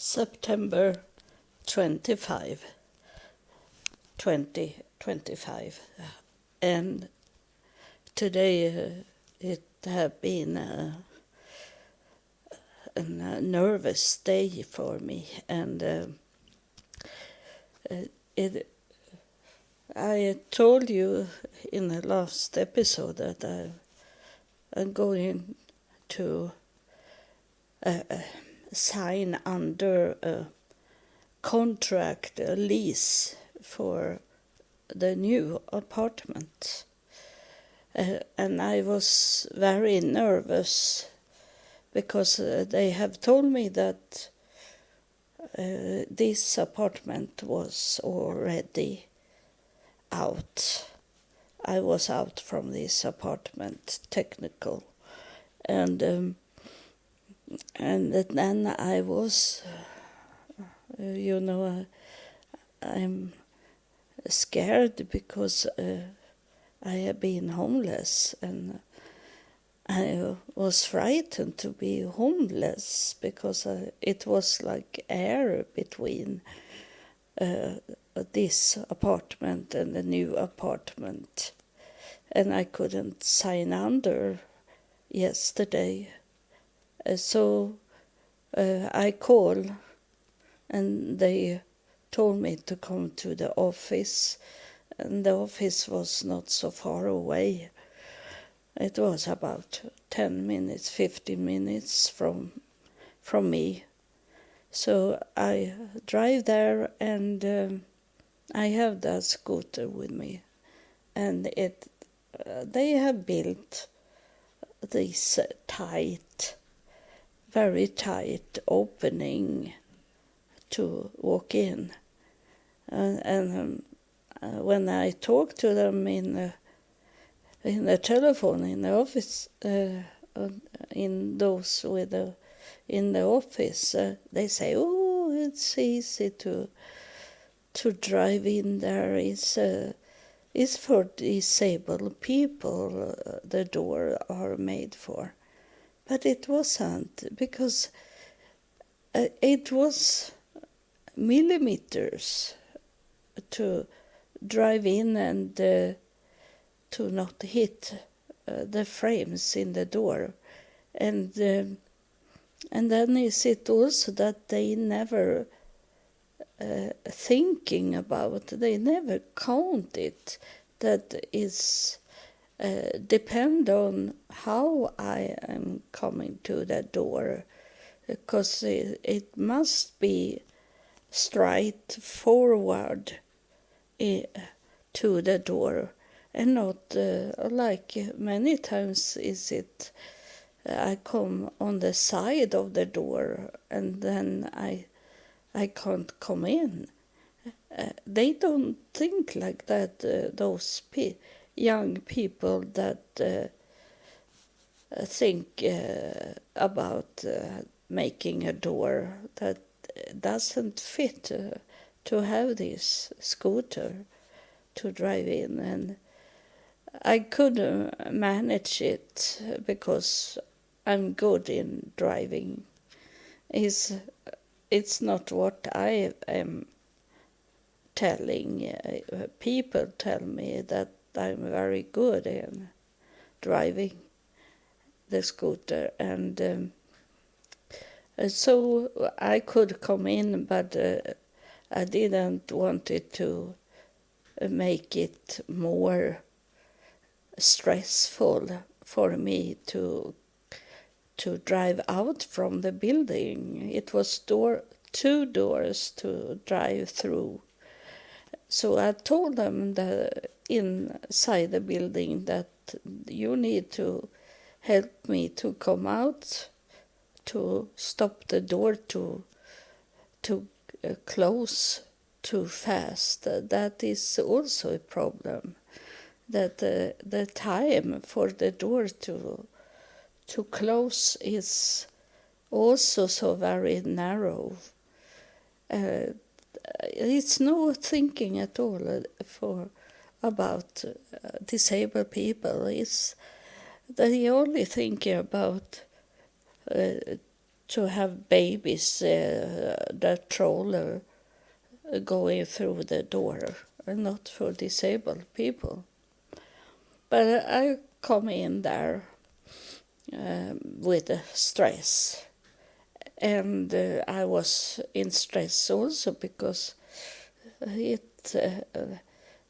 September 25, 2025. And today it have been a nervous day for me, and I told you in the last episode that I'm going to sign under a contract, a lease for the new apartment. And I was very nervous because they have told me that this apartment was already out. I was out from this apartment, technical. And then I was, I'm scared because I have been homeless, and I was frightened to be homeless because it was like air between this apartment and the new apartment, and I couldn't sign under yesterday. So I called, and they told me to come to the office, and the office was not so far away. It was about 10 minutes, 15 minutes from me. So I drive there, and I have that scooter with me, and they have built this very tight opening to walk in, and when I talk to them in the telephone in the office, in the office, they say, "Oh, it's easy to drive in there. It's for disabled people. The door are made for." But it wasn't, because it was millimeters to drive in and to not hit the frames in the door. And then is it also that they never thinking about, they never count it, that is depend on how I am coming to the door, because it must be straight forward to the door, and not like many times is it I come on the side of the door and then I can't come in. They don't think like that, those young people that think about making a door that doesn't fit to have this scooter to drive in. And I could manage it because I'm good in driving. It's not what I am telling. People tell me that I'm very good in driving the scooter, and so I could come in, but I didn't want it to make it more stressful for me to drive out from the building. It was two doors to drive through. So I told them that inside the building that you need to help me to come out, to stop the door to close too fast. That is also a problem, that the time for the door to close is also so very narrow. It's no thinking at all about disabled people. It's the only thinking about to have babies, the stroller going through the door, and not for disabled people. But I come in there with stress, and I was in stress also because it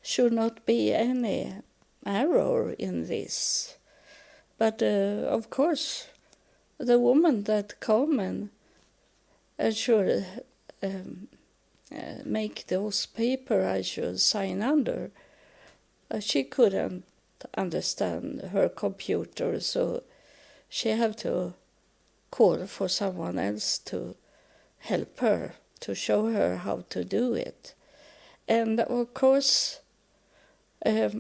should not be any error in this. But of course, the woman that come and should make those paper I should sign under, she couldn't understand her computer, so she have to call for someone else to help her, to show her how to do it. And of course, I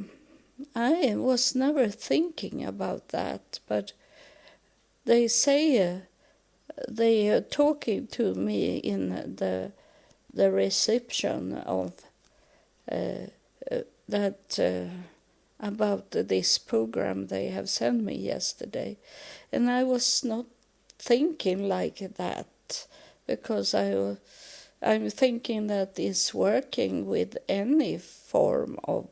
was never thinking about that, but they say they are talking to me in the reception of that about this program they have sent me yesterday, and I was not thinking like that, because I'm thinking that it's working with any form of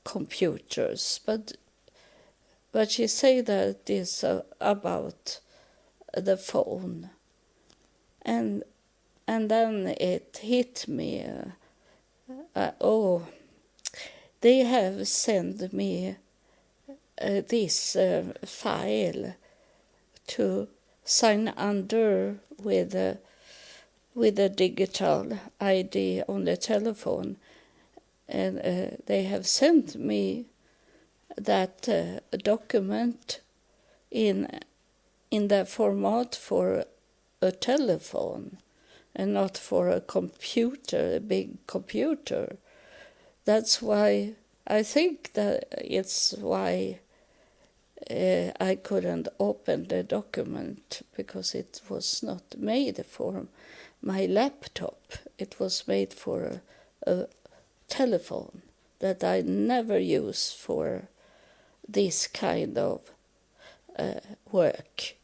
computers, but she say that it's about the phone, and then it hit me. They have sent me this file to sign under with a digital ID on the telephone, and they have sent me that document in the format for a telephone and not for a computer, a big computer. That's why I think that it's why I couldn't open the document, because it was not made for my laptop. It was made for a telephone that I never use for this kind of work.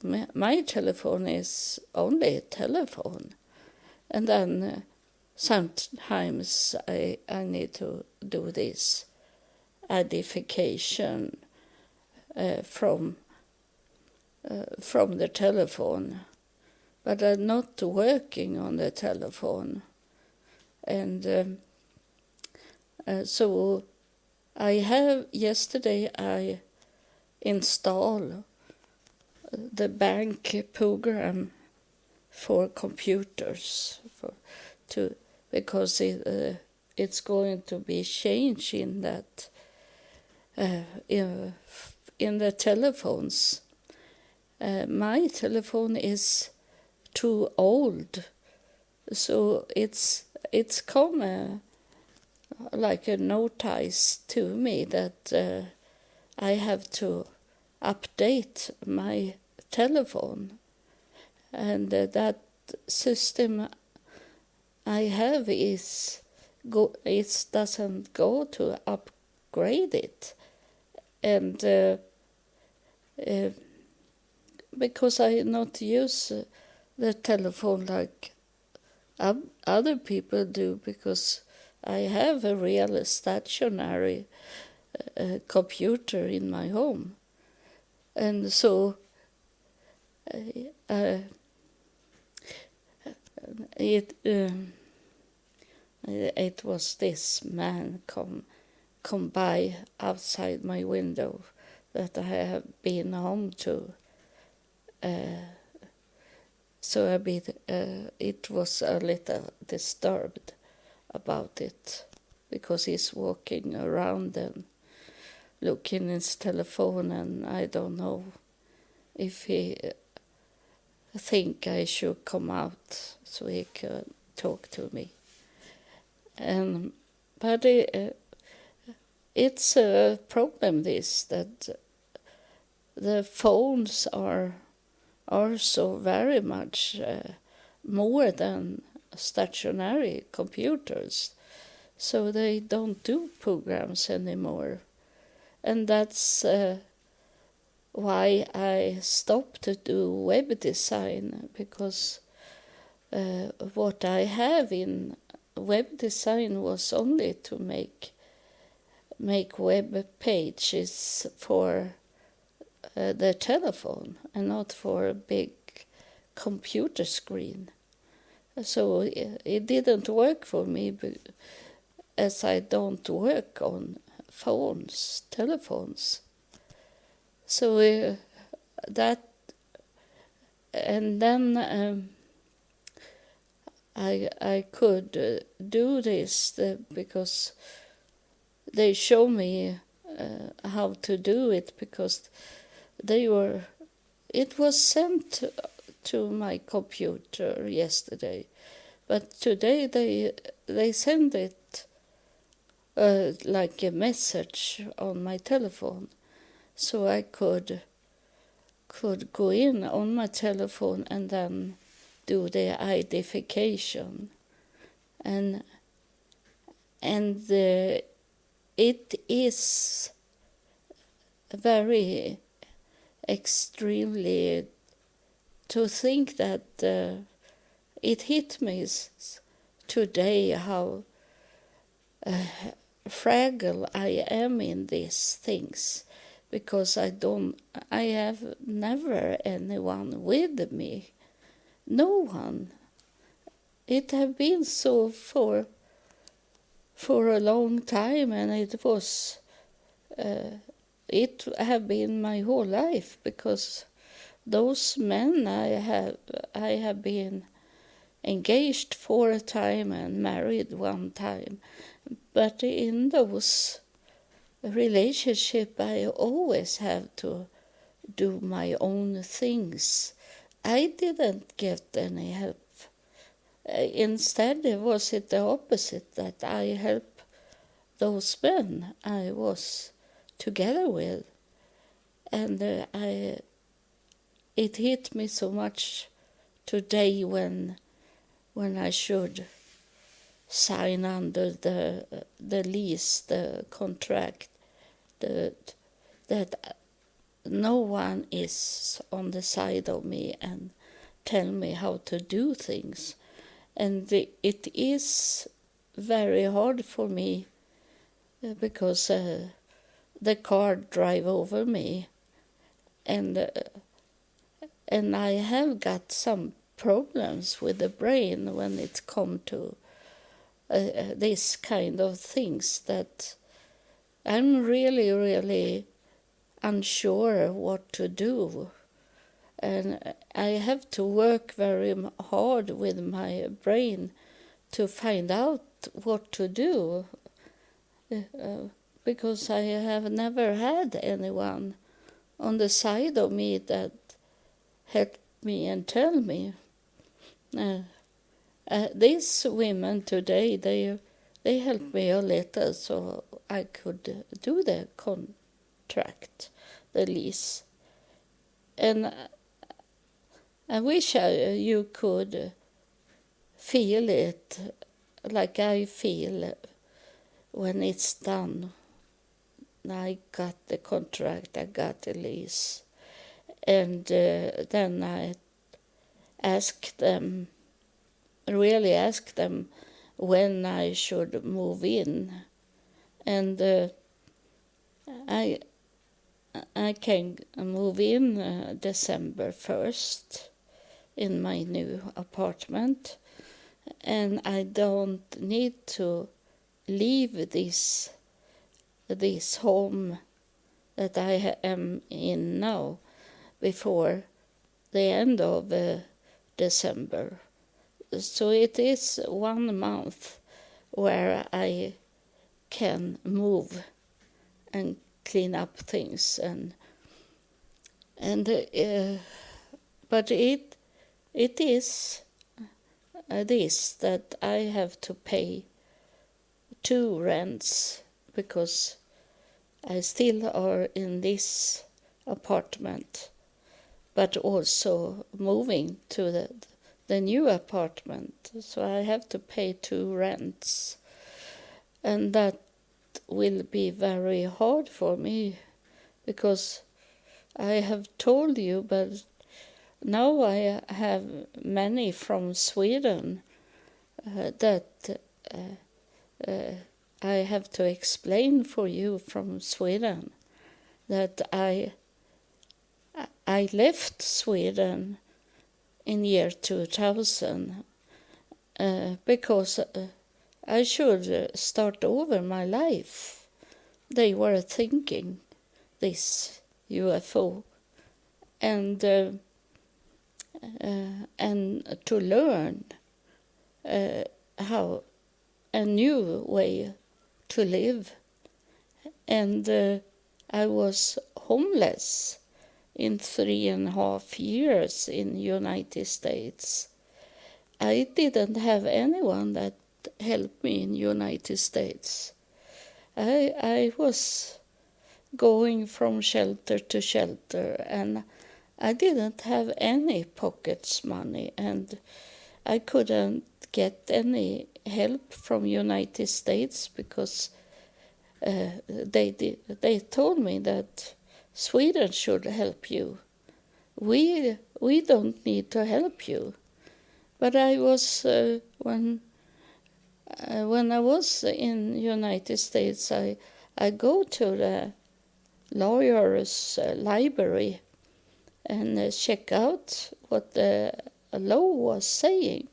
My telephone is only a telephone, and then sometimes I need to do this identification from the telephone, but I'm not working on the telephone, and so yesterday I installed the bank program for computers because it's going to be change in that in the telephones. My telephone is too old, so it's come like a notice to me that I have to update my telephone, and that system I have it doesn't go to upgrade it, and because I not use the telephone like other people do, because I have a real stationary computer in my home, and so it was this man come by outside my window that I have been home to. So it was a little disturbed about it, because he's walking around and looking in his telephone, and I don't know if he think I should come out so he could talk to me. But it's a problem that the phones are so very much more than stationary computers, so they don't do programs anymore, and that's why I stopped to do web design, because what I have in web design was only to make web pages for the telephone and not for a big computer screen. So it didn't work for me, as I don't work on telephones. So that, and then I could do this because they show me how to do it, because it was sent to my computer yesterday, but today they send it like a message on my telephone, so I could go in on my telephone and then do the identification, and it is very extremely to think that it hit me today how fragile I am in these things, because I have never anyone with me, no one. It have been so for a long time, and it have been my whole life, because those men I have been engaged 4 times and married 1 time, but in those relationship I always have to do my own things. I didn't get any help. Instead, was it the opposite, that I help those men I was together with, and it hit me so much today when I should sign under the lease, the contract, that no one is on the side of me and tell me how to do things. And it is very hard for me, because the car drive over me, and I have got some problems with the brain when it comes to this kind of things, that I'm really, really unsure what to do. And I have to work very hard with my brain to find out what to do, because I have never had anyone on the side of me that helped me and tell me. These women today, they helped me a little so I could do the contract, the lease. And I wish you could feel it like I feel when it's done. I got the contract, I got the lease. And then I really asked them when I should move in. And I can move in December 1st in my new apartment, and I don't need to leave this home that I am in now before the end of December. So it is 1 month where I can move and clean up things, but it is this, that I have to pay 2 rents, because I still are in this apartment, but also moving to the new apartment, so I have to pay 2 rents, and that will be very hard for me, because I have told you, but now I have many from Sweden that I have to explain for you from Sweden that I left Sweden in year 2000 because I should start over my life. They were thinking this UFO and to learn how a new way to live. And I was homeless in 3.5 years in United States. I didn't have anyone that helped me in United States. I was going from shelter to shelter, and I didn't have any pockets money, and I couldn't get any help from United States because they told me that Sweden should help you. We don't need to help you. But I was when I was in United States, I go to the lawyer's library and check out what the law was saying,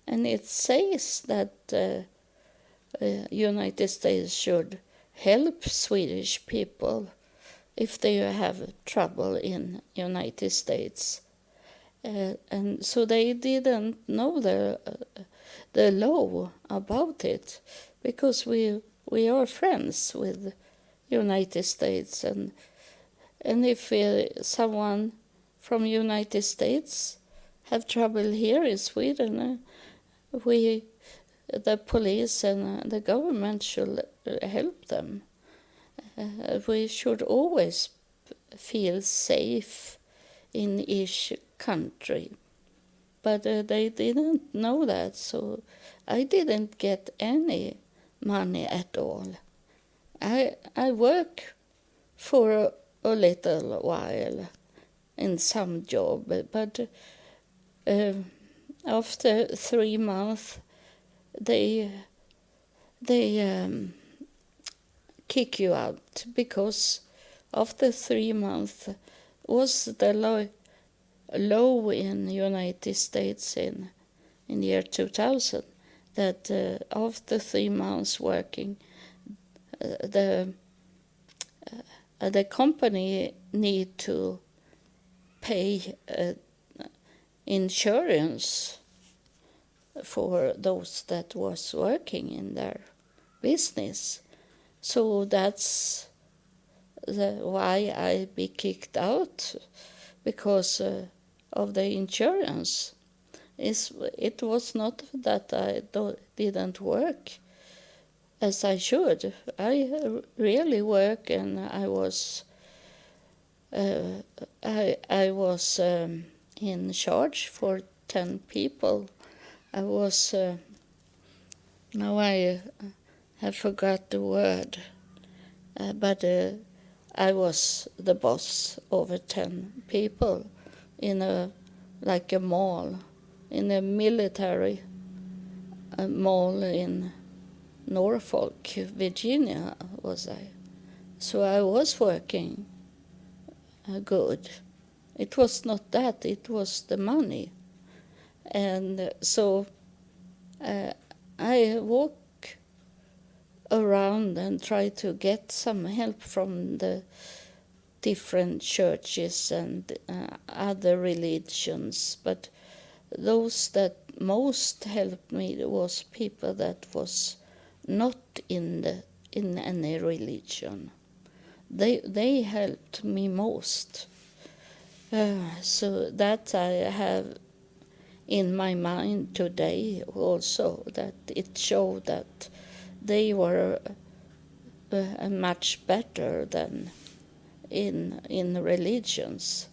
and it says that United States should help Swedish people if they have trouble in United States. And so they didn't know the law about it because we are friends with United States, and if someone from United States have trouble here in Sweden, the police and the government should help them. We should always feel safe in each country. But they didn't know that, so I didn't get any money at all. I work for a little while in some job, but after 3 months they kick you out because after 3 months was the law in United States in year 2000 that after 3 months working the company need to pay insurance for those that was working in their business. So that's why I be kicked out, because of the insurance. It was not that I didn't work as I should. I really work, and I was in charge for 10 people. I was now I have forgot the word, but I was the boss over 10 people in a mall, in a military mall in Norfolk, Virginia was I. So I was working good. It was not that, it was the money. And so I walk around and try to get some help from the different churches and other religions, but those that most helped me was people that was not in any religion. They helped me most. So that I have in my mind today also, that it showed that they were much better than in religions.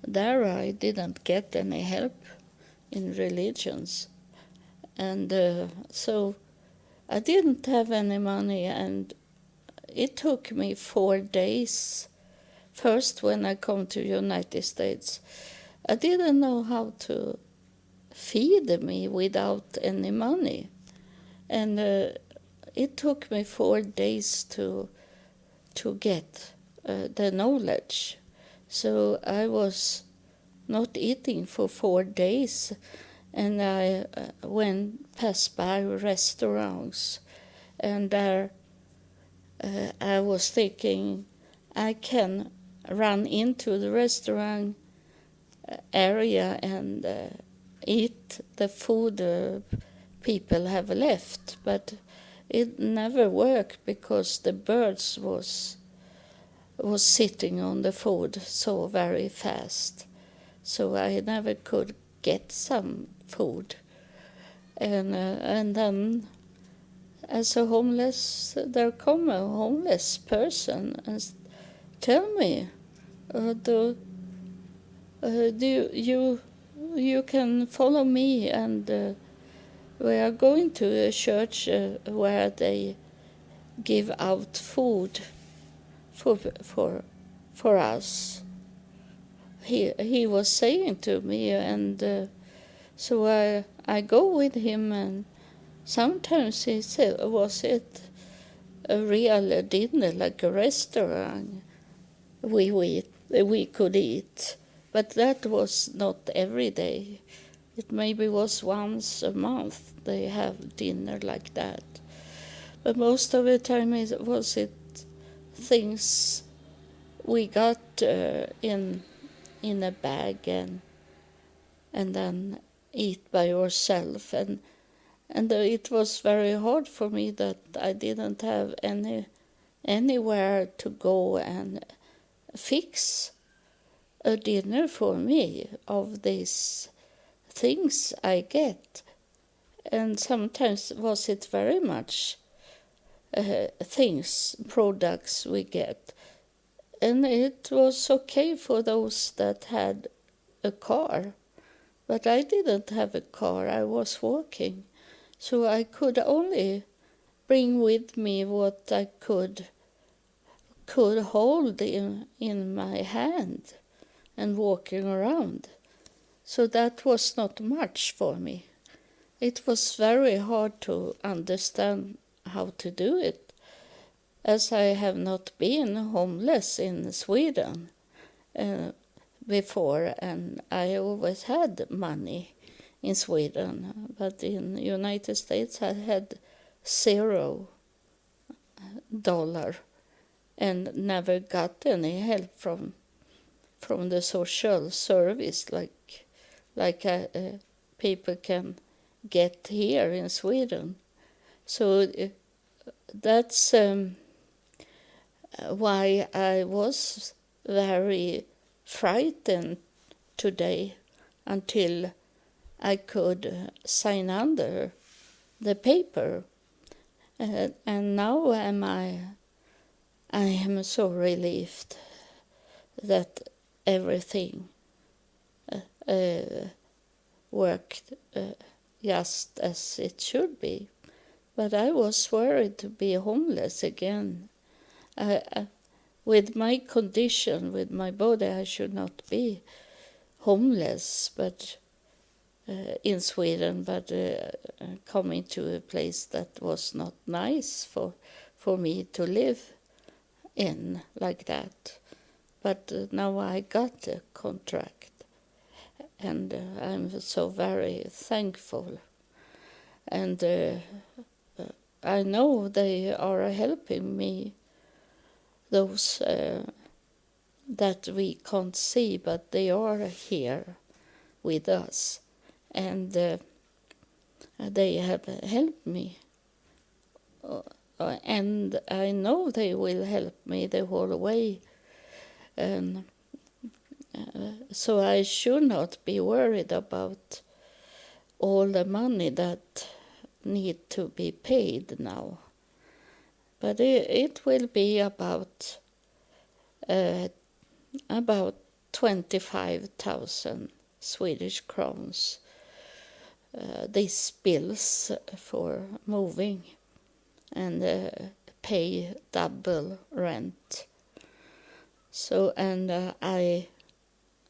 There I didn't get any help in religions, and so I didn't have any money, and it took me 4 days first when I come to United States, I didn't know how to feed me without any money. And it took me 4 days to get the knowledge. So I was not eating for 4 days, and I went past by restaurants, and there I was thinking I can run into the restaurant area and eat the food people have left, but it never worked because the birds was sitting on the food so very fast, so I never could get some food. And then as a homeless, there come a homeless person and tell me, do you can follow me, and we are going to a church where they give out food for us. He was saying to me, and so I go with him, and sometimes he said, was it a real dinner, like a restaurant we could eat, but that was not every day. It maybe was once a month they have dinner like that. But most of the time it things we got in a bag and then eat by yourself, and it was very hard for me that I didn't have anywhere to go and fix a dinner for me of these things I get. And sometimes was it very much products we get, and it was okay for those that had a car, but I didn't have a car. I was walking, so I could only bring with me what I could hold in my hand and walking around. So that was not much for me. It was very hard to understand how to do it, as I have not been homeless in Sweden before, and I always had money in Sweden, but in the United States I had $0 and never got any help from the social service like people can get here in Sweden. So that's why I was very frightened today until I could sign under the paper. And now I am so relieved that everything worked just as it should be. But I was worried to be homeless again. With my condition, with my body, I should not be homeless, but in Sweden, but coming to a place that was not nice for me to live in like that. But now I got a contract, and I'm so very thankful. And I know they are helping me, those that we can't see, but they are here with us. And they have helped me. And I know they will help me the whole way. And so I should not be worried about all the money that need to be paid now. But it will be about 25,000 Swedish crowns. These bills for moving and pay double rent. So, and I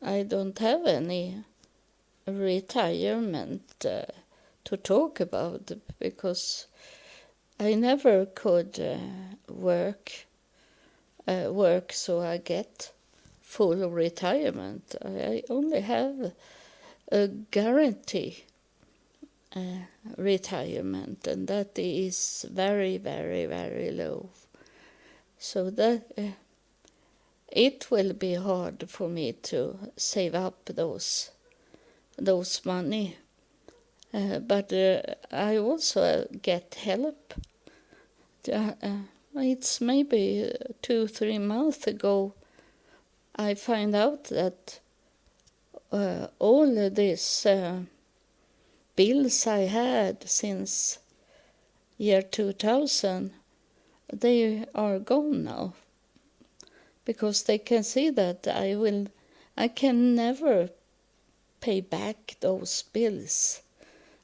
don't have any retirement to talk about, because I never could work so I get full retirement. I only have a guarantee retirement, and that is very, very, very low. So that it will be hard for me to save up those money. But I also get help. It's maybe 2-3 months ago I find out that all of these bills I had since year 2000, they are gone now, because they can see that I can never pay back those bills,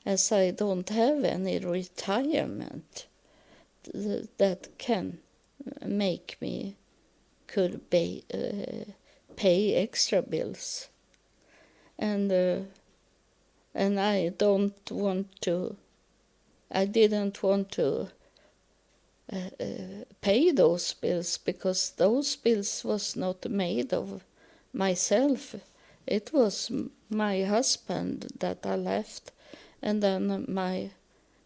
as I don't have any retirement that can make me could pay extra bills. And I didn't want to pay those bills, because those bills was not made of myself. It was my husband that I left, and then my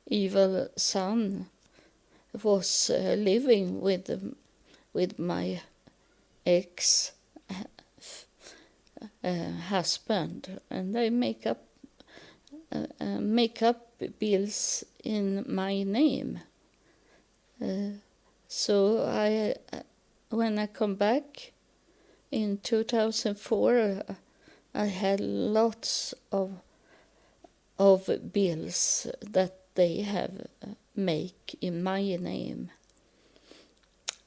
evil son was living with my ex husband, and they make up bills in my name. So when I come back in 2004, I had lots of bills that they have make in my name.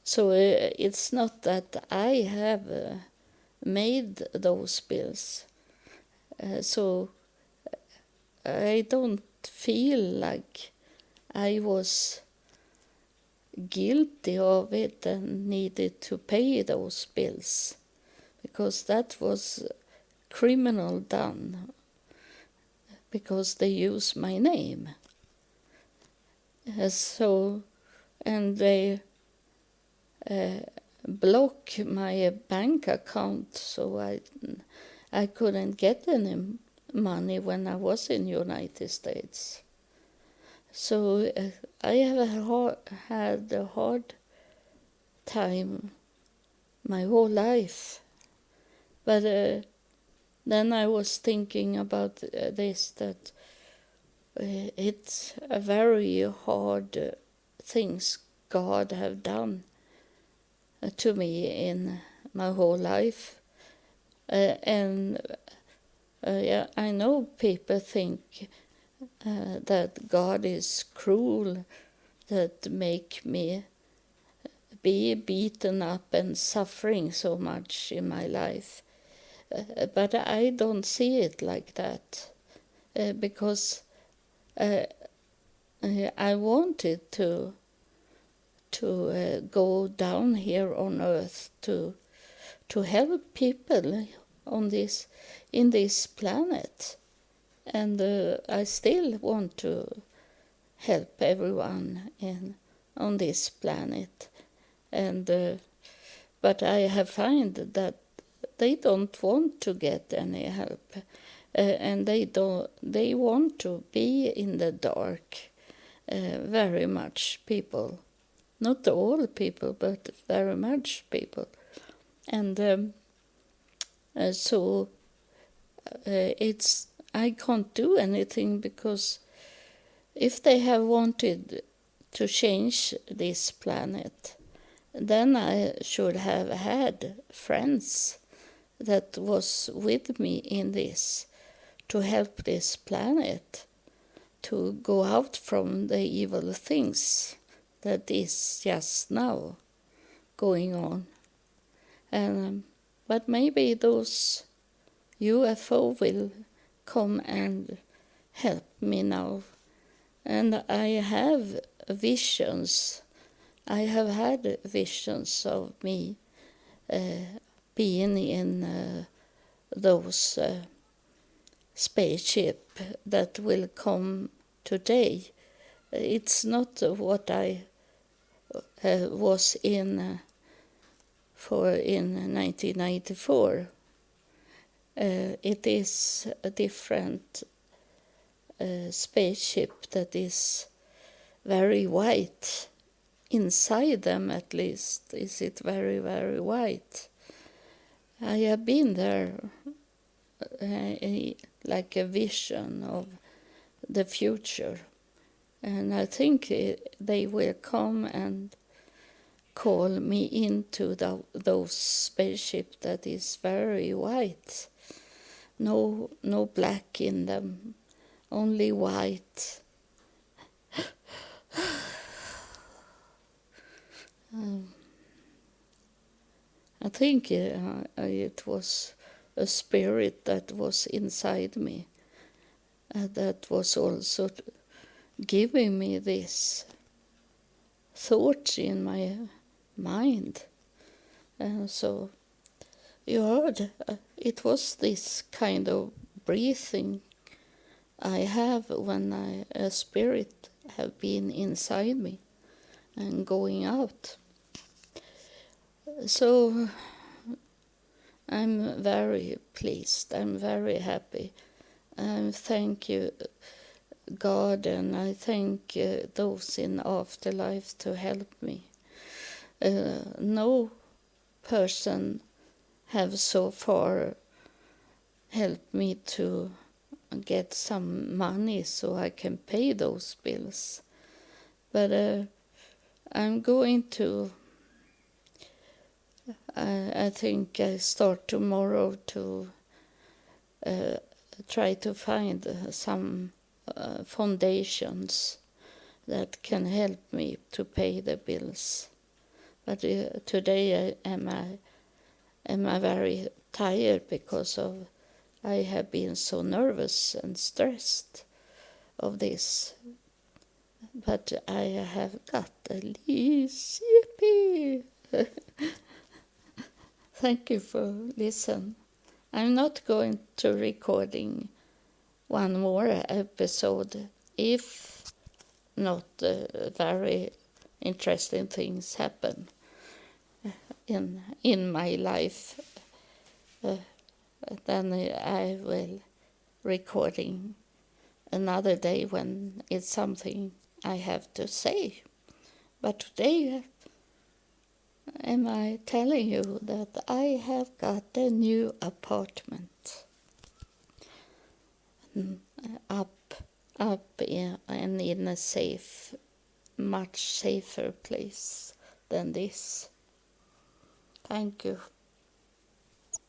So it's not that I have made those bills. So I don't feel like I was guilty of it and needed to pay those bills, because that was criminal done, because they use my name. So, and they block my bank account, so I couldn't get any money when I was in United States. So I have had a hard time my whole life. But then I was thinking about this, that it's a very hard things God have done to me in my whole life. And I know people think that God is cruel, that make me be beaten up and suffering so much in my life. But I don't see it like that, because I wanted to go down here on earth to help people in this planet, and I still want to help everyone on this planet, and but I have found that they don't want to get any help, and they want to be in the dark, very much people. Not all people, but very much people. And so I can't do anything, because if they have wanted to change this planet, then I should have had friends that was with me in this, to help this planet to go out from the evil things that is just now going on. And but maybe those UFO will come and help me now. And I have visions. I have had visions of me been in those spaceship that will come today. It's not what I was in for in 1994. It is a different spaceship that is very white. Inside them, at least, is it very, very white. I have been there like a vision of the future. And I think they will come and call me into those spaceship that is very white. No black in them, only white. I think it was a spirit that was inside me that was also giving me this thought in my mind. So you heard, it was this kind of breathing I have when a spirit have been inside me and going out. So I'm very pleased, I'm very happy. Thank you, God, and I thank those in afterlife to help me. No person have so far helped me to get some money so I can pay those bills. But I'm going to, I think I start tomorrow to try to find some foundations that can help me to pay the bills. But today am I very tired because of I have been so nervous and stressed of this. But I have got a leash. Yippee! Thank you for listening. I'm not going to recording one more episode if not very interesting things happen in my life. Then I will recording another day when it's something I have to say. But today am I telling you that I have got a new apartment up and in a safe, much safer place than this. Thank you.